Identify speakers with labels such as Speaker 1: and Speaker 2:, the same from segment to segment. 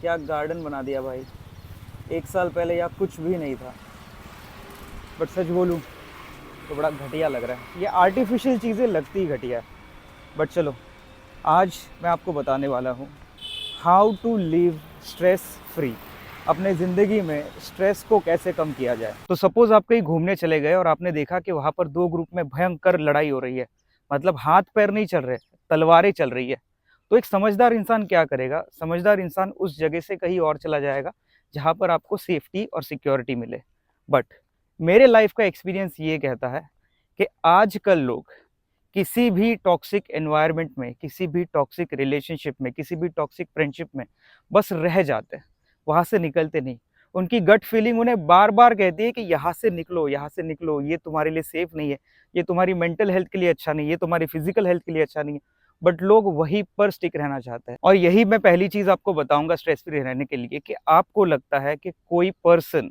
Speaker 1: क्या गार्डन बना दिया भाई। 1 साल पहले यहाँ कुछ भी नहीं था। बट सच बोलूँ तो बड़ा घटिया लग रहा है। ये आर्टिफिशियल चीज़ें लगती ही घटिया है। बट चलो, आज मैं आपको बताने वाला हूँ how to live stress free. अपने ज़िंदगी में स्ट्रेस को कैसे कम किया जाए। तो सपोज़ आप कहीं घूमने चले गए और आपने देखा कि वहाँ पर 2 ग्रुप में भयंकर लड़ाई हो रही है। मतलब हाथ पैर नहीं चल रहे, तलवारें चल रही है। तो एक समझदार इंसान क्या करेगा? समझदार इंसान उस जगह से कहीं और चला जाएगा जहाँ पर आपको सेफ्टी और सिक्योरिटी मिले। बट मेरे लाइफ का एक्सपीरियंस ये कहता है कि आजकल लोग किसी भी टॉक्सिक एनवायरनमेंट में, किसी भी टॉक्सिक रिलेशनशिप में, किसी भी टॉक्सिक फ्रेंडशिप में बस रह जाते हैं, वहाँ से निकलते नहीं। उनकी गट फीलिंग उन्हें बार बार कहती है कि यहाँ से निकलो, यहाँ से निकलो, ये तुम्हारे लिए सेफ नहीं है, ये तुम्हारी मेंटल हेल्थ के लिए अच्छा नहीं है, ये तुम्हारी फिजिकल हेल्थ के लिए अच्छा नहीं है। बट लोग वहीं पर स्टिक रहना चाहते हैं। और यही मैं पहली चीज़ आपको बताऊंगा स्ट्रेस फ्री रहने के लिए, कि आपको लगता है कि कोई पर्सन,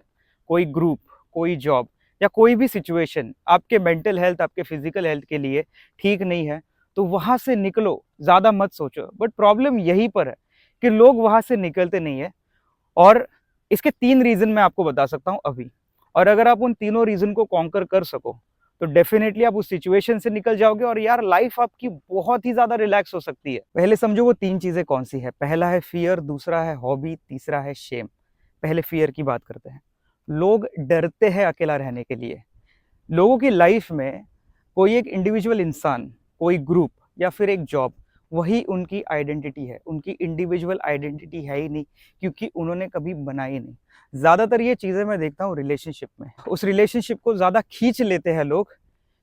Speaker 1: कोई ग्रुप, कोई जॉब या कोई भी सिचुएशन आपके मेंटल हेल्थ, आपके फिजिकल हेल्थ के लिए ठीक नहीं है, तो वहाँ से निकलो, ज़्यादा मत सोचो। बट प्रॉब्लम यहीं पर है कि लोग वहाँ से निकलते नहीं है। और इसके 3 रीज़न मैं आपको बता सकता हूँ अभी। और अगर आप उन तीनों रीज़न को कॉन्कर कर सको तो डेफिनेटली आप उस सिचुएशन से निकल जाओगे और यार लाइफ आपकी बहुत ही ज़्यादा रिलैक्स हो सकती है। पहले समझो वो 3 चीज़ें कौन सी है। पहला है फियर, दूसरा है हॉबी, तीसरा है शेम। पहले फियर की बात करते हैं। लोग डरते हैं अकेला रहने के लिए। लोगों की लाइफ में कोई एक इंडिविजुअल इंसान, कोई ग्रुप या फिर एक जॉब, वही उनकी आइडेंटिटी है। उनकी इंडिविजुअल आइडेंटिटी है ही नहीं, क्योंकि उन्होंने कभी बनाई नहीं। ज़्यादातर ये चीज़ें मैं देखता हूँ रिलेशनशिप में। उस रिलेशनशिप को ज़्यादा खींच लेते हैं लोग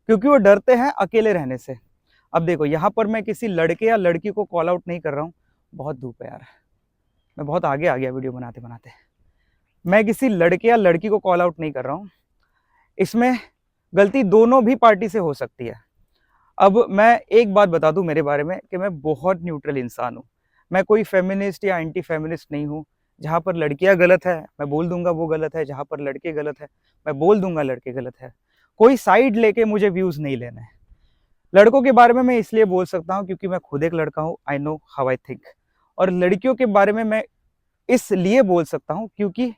Speaker 1: क्योंकि वो डरते हैं अकेले रहने से। अब देखो, यहाँ पर मैं किसी लड़के या लड़की को कॉल आउट नहीं कर रहा हूँ। बहुत धूप है यार, मैं बहुत आगे आ गया वीडियो बनाते बनाते। मैं किसी लड़के या लड़की को कॉल आउट नहीं कर रहा हूँ। इसमें गलती दोनों भी पार्टी से हो सकती है। अब मैं एक बात बता दूं मेरे बारे में कि मैं बहुत न्यूट्रल इंसान हूं। मैं कोई फेमिनिस्ट या एंटी फेमिनिस्ट नहीं हूं। जहां पर लड़कियां गलत है मैं बोल दूंगा वो गलत है, जहां पर लड़के गलत है मैं बोल दूंगा लड़के गलत है। कोई साइड लेके मुझे व्यूज नहीं लेने हैं। लड़कों के बारे में मैं इसलिए बोल सकता हूं क्योंकि मैं खुद एक लड़का हूं। I know how I think. और लड़कियों के बारे में मैं इसलिए बोल सकता हूं क्योंकि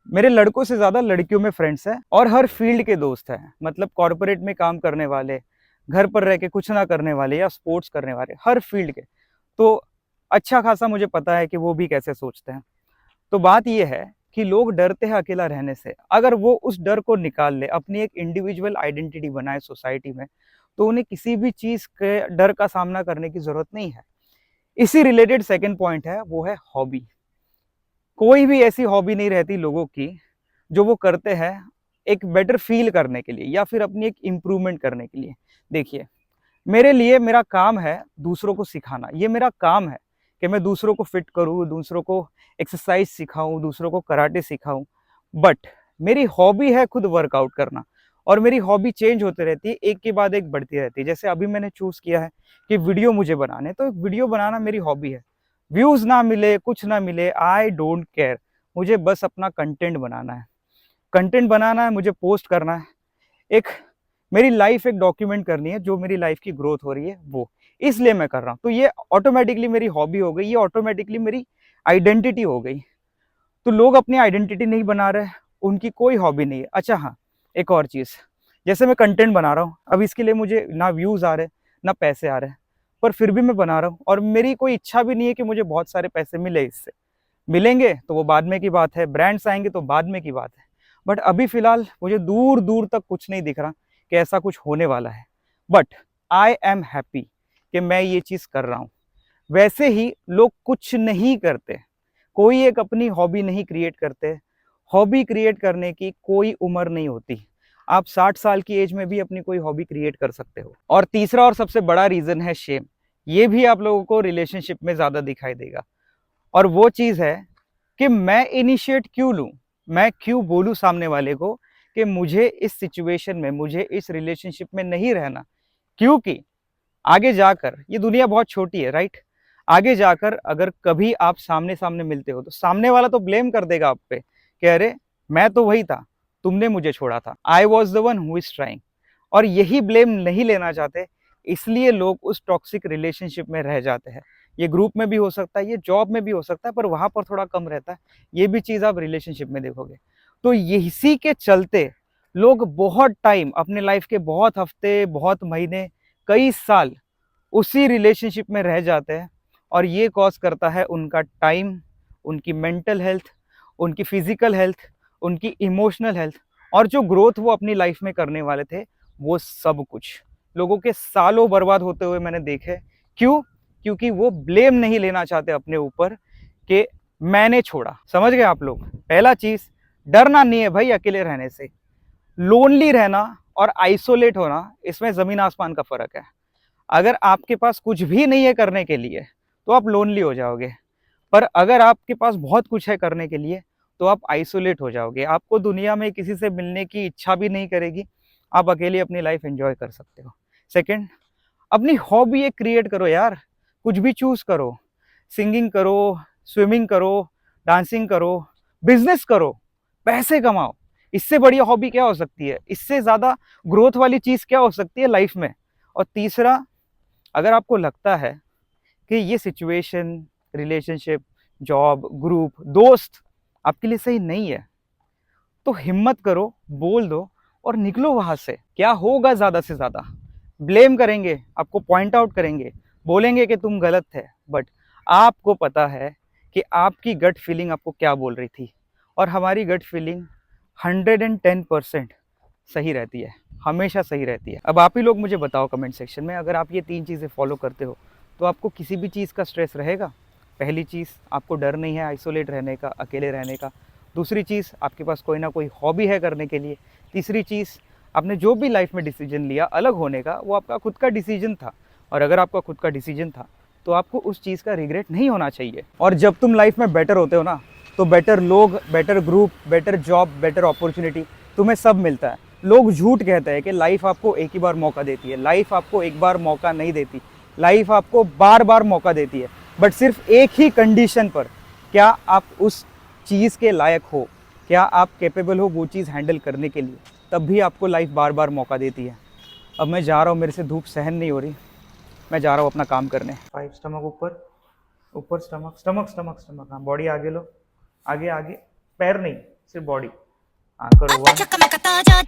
Speaker 1: मेरे लड़कों से ज्यादा लड़कियों में फ्रेंड्स हैं और हर फील्ड के दोस्त हैं। मतलब कॉर्पोरेट में काम करने वाले, घर पर रह के कुछ ना करने वाले, या स्पोर्ट्स करने वाले, हर फील्ड के। तो अच्छा खासा मुझे पता है कि वो भी कैसे सोचते हैं। तो बात ये है कि लोग डरते हैं अकेला रहने से। अगर वो उस डर को निकाल ले, अपनी एक इंडिविजुअल आइडेंटिटी बनाए सोसाइटी में, तो उन्हें किसी भी चीज के डर का सामना करने की जरूरत नहीं है। इसी रिलेटेड सेकेंड पॉइंट है, वो है हॉबी। कोई भी ऐसी हॉबी नहीं रहती लोगों की जो वो करते हैं एक बेटर फील करने के लिए या फिर अपनी एक इम्प्रूवमेंट करने के लिए। देखिए, मेरे लिए मेरा काम है दूसरों को सिखाना। ये मेरा काम है कि मैं दूसरों को फिट करूँ, दूसरों को एक्सरसाइज सिखाऊं, दूसरों को कराटे सिखाऊं। बट मेरी हॉबी है खुद वर्कआउट करना। और मेरी हॉबी चेंज होती रहती है, एक के बाद एक बढ़ती रहती है। जैसे अभी मैंने चूज किया है कि वीडियो मुझे बनाने, तो वीडियो बनाना मेरी हॉबी है। व्यूज ना मिले, कुछ ना मिले, आई डोंट केयर। मुझे बस अपना कंटेंट बनाना है। कंटेंट बनाना है, मुझे पोस्ट करना है। एक मेरी लाइफ एक डॉक्यूमेंट करनी है, जो मेरी लाइफ की ग्रोथ हो रही है वो, इसलिए मैं कर रहा हूँ। तो ये ऑटोमेटिकली मेरी हॉबी हो गई, ये ऑटोमेटिकली मेरी आइडेंटिटी हो गई। तो लोग अपनी आइडेंटिटी नहीं बना रहे, उनकी कोई हॉबी नहीं है। अच्छा हाँ, एक और चीज़, जैसे मैं कंटेंट बना रहा हूँ, अब इसके लिए मुझे ना व्यूज़ आ रहे ना पैसे आ रहे, पर फिर भी मैं बना रहा हूँ। और मेरी कोई इच्छा भी नहीं है कि मुझे बहुत सारे पैसे मिले इससे। मिलेंगे तो वो बाद में की बात है, ब्रांड्स आएंगे तो बाद में की बात है। बट अभी फिलहाल मुझे दूर दूर तक कुछ नहीं दिख रहा कि ऐसा कुछ होने वाला है। बट आई एम हैप्पी कि मैं ये चीज़ कर रहा हूँ। वैसे ही लोग कुछ नहीं करते, कोई एक अपनी हॉबी नहीं क्रिएट करते। हॉबी क्रिएट करने की कोई उम्र नहीं होती। आप 60 साल की एज में भी अपनी कोई हॉबी क्रिएट कर सकते हो। और तीसरा और सबसे बड़ा रीज़न है शेम। ये भी आप लोगों को रिलेशनशिप में ज़्यादा दिखाई देगा। और वो चीज़ है कि मैं इनिशिएट क्यों लूँ, मैं क्यों बोलूँ सामने वाले को कि मुझे इस सिचुएशन में, मुझे इस रिलेशनशिप में नहीं रहना। क्योंकि आगे जाकर, ये दुनिया बहुत छोटी है राइट, आगे जाकर अगर कभी आप सामने सामने मिलते हो तो सामने वाला तो ब्लेम कर देगा आप पे कि अरे मैं तो वही था, तुमने मुझे छोड़ा था, I was the one who is trying. और यही ब्लेम नहीं लेना चाहते, इसलिए लोग उस टॉक्सिक रिलेशनशिप में रह जाते हैं। ये ग्रुप में भी हो सकता है, ये जॉब में भी हो सकता है, पर वहां पर थोड़ा कम रहता है। ये भी चीज आप रिलेशनशिप में देखोगे। तो इसी के चलते लोग बहुत टाइम, अपने लाइफ के बहुत हफ्ते, बहुत महीने, कई साल उसी रिलेशनशिप में रह जाते हैं, और ये कॉज करता है उनका टाइम, उनकी मेंटल हेल्थ, उनकी फिजिकल हेल्थ, उनकी इमोशनल हेल्थ, और जो ग्रोथ वो अपनी लाइफ में करने वाले थे, वो सब कुछ लोगों के सालों बर्बाद होते हुए मैंने देखे। क्यों? क्योंकि वो ब्लेम नहीं लेना चाहते अपने ऊपर कि मैंने छोड़ा। समझ गए आप लोग? पहला चीज, डरना नहीं है भाई अकेले रहने से। लोनली रहना और आइसोलेट होना, इसमें जमीन आसमान का फर्क है। अगर आपके पास कुछ भी नहीं है करने के लिए तो आप लोनली हो जाओगे, पर अगर आपके पास बहुत कुछ है करने के लिए तो आप आइसोलेट हो जाओगे। आपको दुनिया में किसी से मिलने की इच्छा भी नहीं करेगी, आप अकेले अपनी लाइफ एंजॉय कर सकते हो। सेकंड, अपनी हॉबी एक क्रिएट करो यार, कुछ भी चूज करो। सिंगिंग करो, स्विमिंग करो, डांसिंग करो, बिजनेस करो, पैसे कमाओ। इससे बढ़िया हॉबी क्या हो सकती है? इससे ज्यादा ग्रोथ वाली चीज क्या हो सकती है लाइफ में? और तीसरा, अगर आपको लगता है कि ये सिचुएशन, रिलेशनशिप, जॉब, ग्रुप, दोस्त आपके लिए सही नहीं है, तो हिम्मत करो, बोल दो और निकलो वहां से। क्या होगा? ज्यादा से ज्यादा ब्लेम करेंगे, आपको पॉइंट आउट करेंगे, बोलेंगे कि तुम गलत थे, बट आपको पता है कि आपकी गट फीलिंग आपको क्या बोल रही थी, और हमारी गट फीलिंग 110% सही रहती है, हमेशा सही रहती है। अब आप ही लोग मुझे बताओ कमेंट सेक्शन में, अगर आप ये 3 चीज़ें फॉलो करते हो तो आपको किसी भी चीज़ का स्ट्रेस रहेगा? पहली चीज़, आपको डर नहीं है आइसोलेट रहने का, अकेले रहने का। दूसरी चीज़, आपके पास कोई ना कोई हॉबी है करने के लिए। तीसरी चीज़, आपने जो भी लाइफ में डिसीजन लिया अलग होने का, वो आपका खुद का डिसीजन था, और अगर आपका खुद का डिसीजन था तो आपको उस चीज़ का रिग्रेट नहीं होना चाहिए। और जब तुम लाइफ में बेटर होते हो ना, तो बेटर लोग, better group, better job, better opportunity, तुम्हें सब मिलता है। लोग झूठ कहते हैं कि लाइफ आपको एक ही बार मौका देती है। लाइफ आपको एक बार मौका नहीं देती, लाइफ आपको बार बार मौका देती है, बट सिर्फ एक ही कंडीशन पर। क्या आप उस चीज़ के लायक हो? क्या आप कैपेबल हो वो चीज़ हैंडल करने के लिए? तब भी आपको लाइफ बार बार मौका देती है। अब मैं जा रहा हूँ, मेरे से धूप सहन नहीं हो रही, मैं जा रहा हूँ अपना काम करने। 5 स्टमक ऊपर, ऊपर स्टमक, स्टमक स्टमक स्टमक, हाँ बॉडी आगे लो, आगे आगे, पैर नहीं, सिर्फ बॉडी। हाँ करो, 1
Speaker 2: Taja,